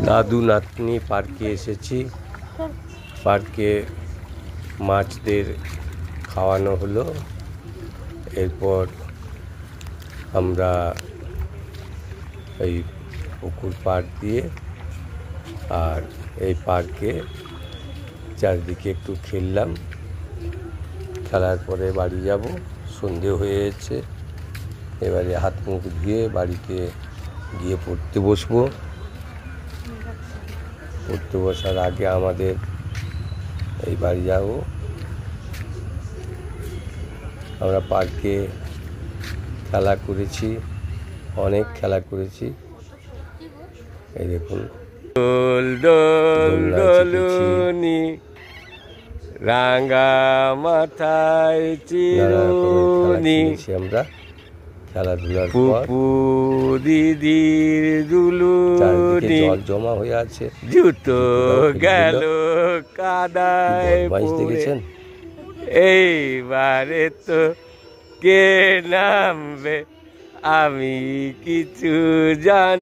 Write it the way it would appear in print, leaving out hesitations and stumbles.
দাদু নাতনি পার্কে এসেছি। পার্কে মাছদের খাওয়ানো হলো, এরপর আমরা এই পুকুর পাড় দিয়ে আর এই পার্কে চারদিকে একটু খেললাম। খেলার পরে বাড়ি যাব, সন্ধে হয়েছে। এবারে হাত মুখ ধুয়ে বাড়িতে গিয়ে পড়তে বসবো। পড়তে বসার আগে আমাদের এই বাড়ি যাব। আমরা পার্কে খেলা করেছি, অনেক খেলা করেছি। এই দেখুন, দোল দোল দোলনি রাঙা মাথায় চিরুনি। আমরা খেলাধুলার পর দিদির দুলুনি জল জমা হয়ে আছে, জুতো গেল কাদায় দেখেছেন। এইবারে তো কে নামবে আমি কিছু জানি।